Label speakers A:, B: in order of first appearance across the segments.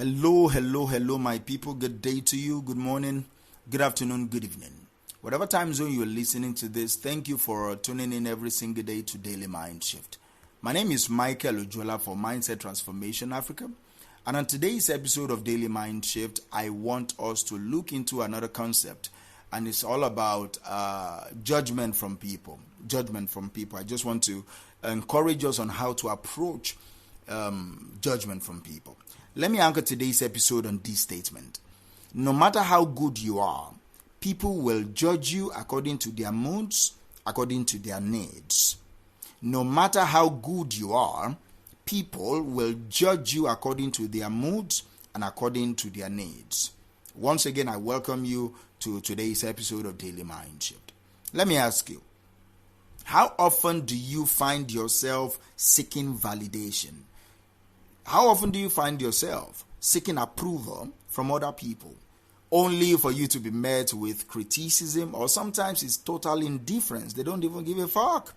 A: Hello, my people. Good day to you. Good morning, good afternoon, good evening. Whatever time zone you're listening to this, thank you for tuning in every single day to Daily Mind Shift. My name is Michael Ojola for Mindset Transformation Africa. And on today's episode of Daily Mind Shift, I want us to look into another concept. And it's all about judgment from people. Judgment from people. I just want to encourage us on how to approach judgment from people. Let me anchor today's episode on this statement. No matter how good you are, people will judge you according to their moods, according to their needs. No matter how good you are, people will judge you according to their moods and according to their needs. Once again, I welcome you to today's episode of Daily Mind Shift. Let me ask you, how often do you find yourself seeking validation? How often do you find yourself seeking approval from other people, only for you to be met with criticism, or sometimes it's total indifference? They don't even give a fuck.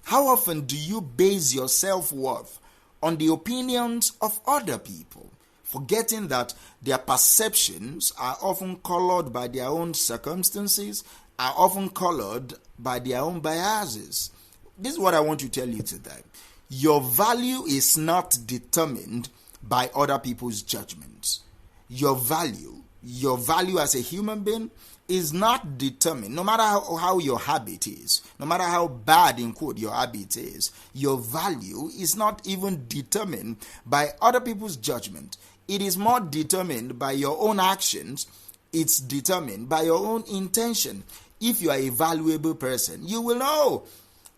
A: How often do you base your self-worth on the opinions of other people, forgetting that their perceptions are often colored by their own circumstances, are often colored by their own biases? This is what I want to tell you today. Your value is not determined by other people's judgments. Your value as a human being is not determined, no matter how your habit is, no matter how bad, in quote, your habit is, your value is not even determined by other people's judgment. It is more determined by your own actions. It's determined by your own intention. If you are a valuable person, you will know.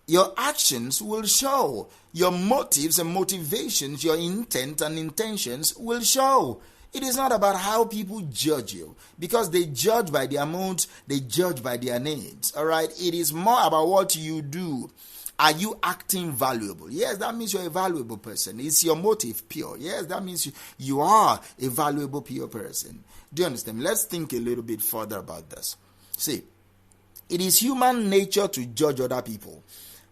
A: Your actions will show. Your motives and motivations, your intent and intentions will show. It is not about how people judge you, because they judge by their moods, they judge by their needs. All right? It is more about what you do. Are you acting valuable? Yes, that means you're a valuable person. Is your motive pure? Yes, that means you are a valuable, pure person. Do you understand? Let's think a little bit further about this. See, it is human nature to judge other people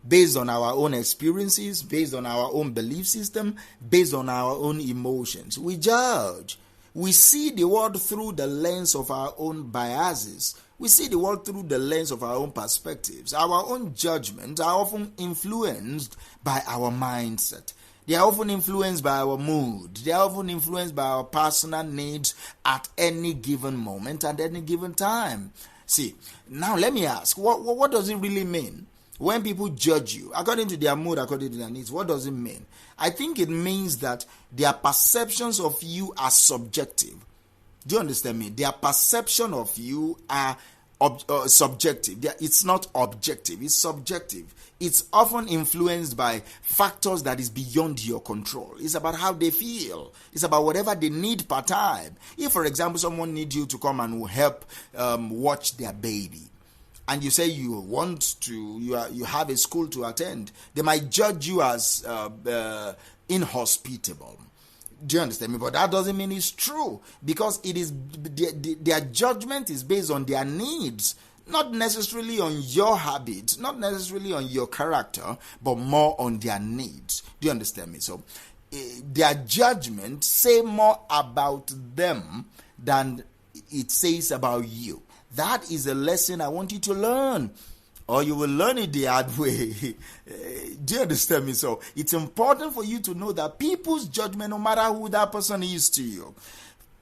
A: based on our own experiences, based on our own belief system, based on our own emotions. We judge. We see the world through the lens of our own biases. We see the world through the lens of our own perspectives. Our own judgments are often influenced by our mindset. They are often influenced by our mood. They are often influenced by our personal needs at any given moment, at any given time. See, now let me ask, what does it really mean? When people judge you according to their mood, according to their needs, what does it mean? I think it means that their perceptions of you are subjective. Do you understand me? Their perception of you are subjective. It's not objective, it's subjective. It's often influenced by factors that is beyond your control. It's about how they feel. It's about whatever they need per time. If, for example, someone needs you to come and help watch their baby, and you say you have a school to attend, they might judge you as inhospitable. Do you understand me? But that doesn't mean it's true, because it is their judgment is based on their needs, not necessarily on your habits, not necessarily on your character, but more on their needs. Do you understand me? So their judgment say more about them than it says about you. That is a lesson I want you to learn, or you will learn it the hard way. Do you understand me? So it's important for you to know that people's judgment, no matter who that person is to you,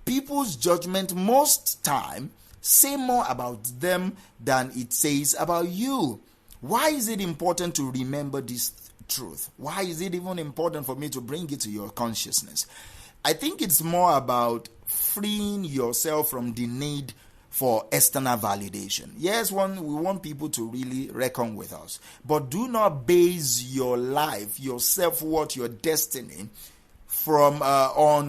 A: people's judgment most time say more about them than it says about you. Why is it important to remember this truth? Why is it even important for me to bring it to your consciousness? I think it's more about freeing yourself from the need for external validation. Yes, we want people to really reckon with us, but do not base your life, your self-worth, your destiny on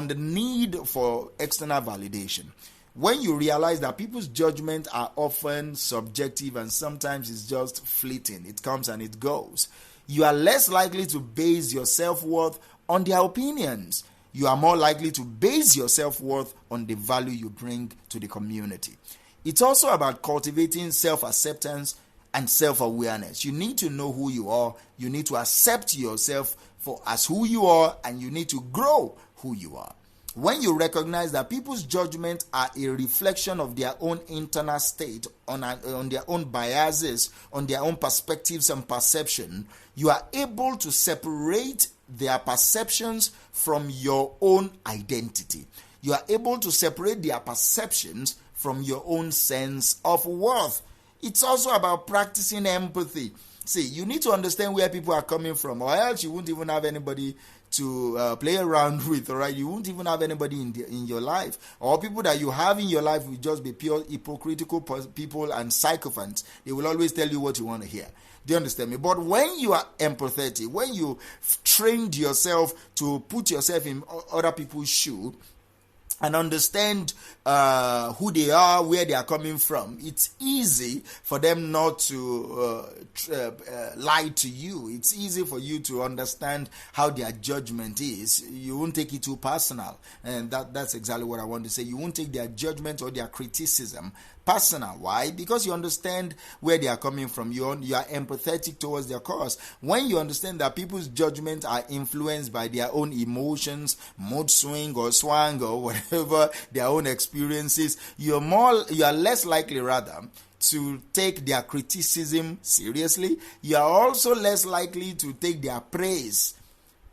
A: the need for external validation. When you realize that people's judgment are often subjective and sometimes it's just fleeting, it comes and it goes, you are less likely to base your self-worth on their opinions. You are more likely to base your self-worth on the value you bring to the community. It's also about cultivating self-acceptance and self-awareness. You need to know who you are. You need to accept yourself as who you are, and you need to grow who you are. When you recognize that people's judgments are a reflection of their own internal state, on their own biases, on their own perspectives and perception, you are able to separate their perceptions from your own identity. You are able to separate their perceptions from your own sense of worth. It's also about practicing empathy. See, you need to understand where people are coming from, or else you won't even have anybody to play around with, all right? You won't even have anybody in your life, or people that you have in your life will just be pure hypocritical people and sycophants. They will always tell you what you want to hear. Do you understand me? But when you are empathetic, when you trained yourself to put yourself in other people's shoes, and understand who they are, where they are coming from, it's easy for them not to lie to you. It's easy for you to understand how their judgment is. You won't take it too personal. And that's exactly what I want to say. You won't take their judgment or their criticism personal. Why? Because you understand where they are coming from. You are empathetic towards their cause. When you understand that people's judgments are influenced by their own emotions, mood swing or swang or whatever, their own experiences, you are less likely rather to take their criticism seriously. You are also less likely to take their praise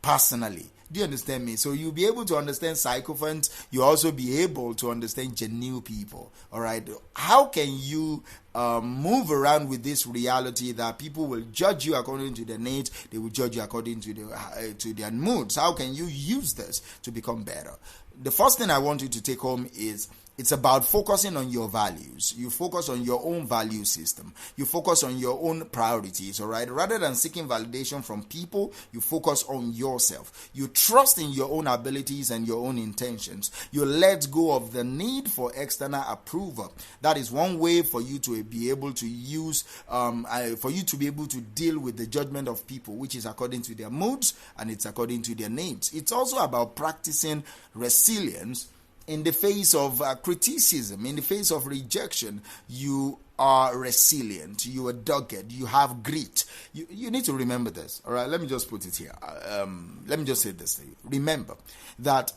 A: personally. Do you understand me? So you'll be able to understand sycophants. You'll also be able to understand genuine people. All right. How can you move around with this reality that people will judge you according to their needs? They will judge you according to their moods. How can you use this to become better? The first thing I want you to take home is it's about focusing on your values. You focus on your own value system. You focus on your own priorities, all right? Rather than seeking validation from people, you focus on yourself. You trust in your own abilities and your own intentions. You let go of the need for external approval. That is one way for you to be able to use, for you to be able to deal with the judgment of people, which is according to their moods and it's according to their needs. It's also about practicing resilience. In the face of criticism, in the face of rejection, you are resilient, you are dogged, you have grit. You need to remember this, all right? Let me just put it here. Let me just say this to you. Remember that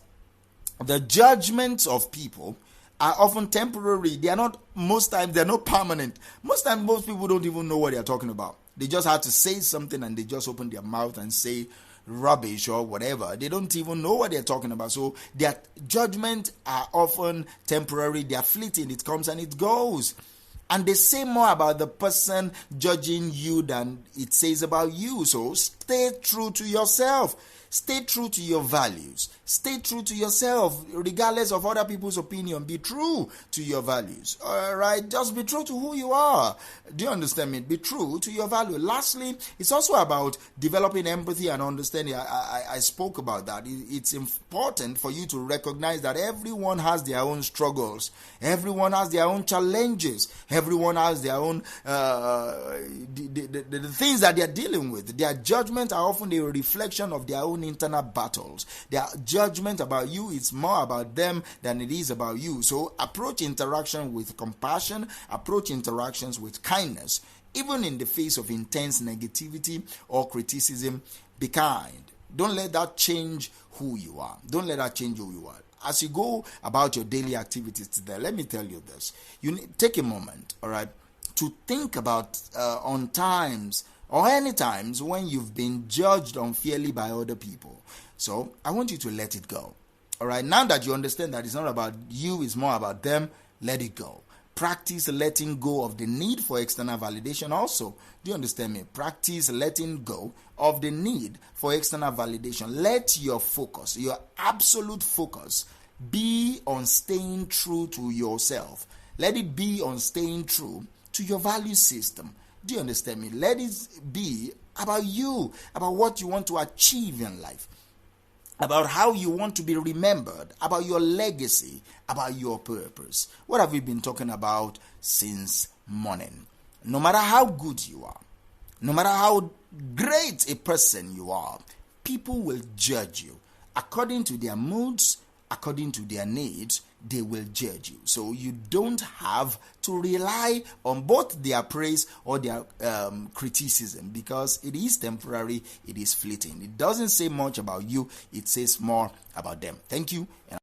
A: the judgments of people are often temporary. They are not, most times, they're not permanent. Most times, most people don't even know what they're talking about. They just have to say something and they just open their mouth and say rubbish or whatever. They don't even know what they're talking about. So their judgments are often temporary. They are fleeting. It comes and it goes. And they say more about the person judging you than it says about you. So stay true to yourself. Stay true to your values. Stay true to yourself, regardless of other people's opinion. Be true to your values. All right, just be true to who you are. Do you understand me? Be true to your value. Lastly, it's also about developing empathy and understanding. I spoke about that. It's important for you to recognize that everyone has their own struggles. Everyone has their own challenges. Everyone has their own the things that they're dealing with. Their judgments are often a reflection of their own internal battles. Their judgment about you is more about them than it is about you. So approach interaction with compassion, approach interactions with kindness. Even in the face of intense negativity or criticism, be kind. Don't let that change who you are. Don't let that change who you are. As you go about your daily activities today, let me tell you this. You need take a moment, all right, to think about on times or any times when you've been judged unfairly by other people. So I want you to let it go. All right, now that you understand that it's not about you, it's more about them, let it go. Practice letting go of the need for external validation also. Do you understand me? Practice letting go of the need for external validation. Let your focus, your absolute focus, be on staying true to yourself. Let it be on staying true to your value system. Do you understand me? Let it be about you, about what you want to achieve in life, about how you want to be remembered, about your legacy, about your purpose. What have we been talking about since morning? No matter how good you are, no matter how great a person you are, people will judge you according to their moods, according to their needs. They will judge you. So you don't have to rely on both their praise or their criticism, because it is temporary, it is fleeting. It doesn't say much about you, it says more about them. Thank you.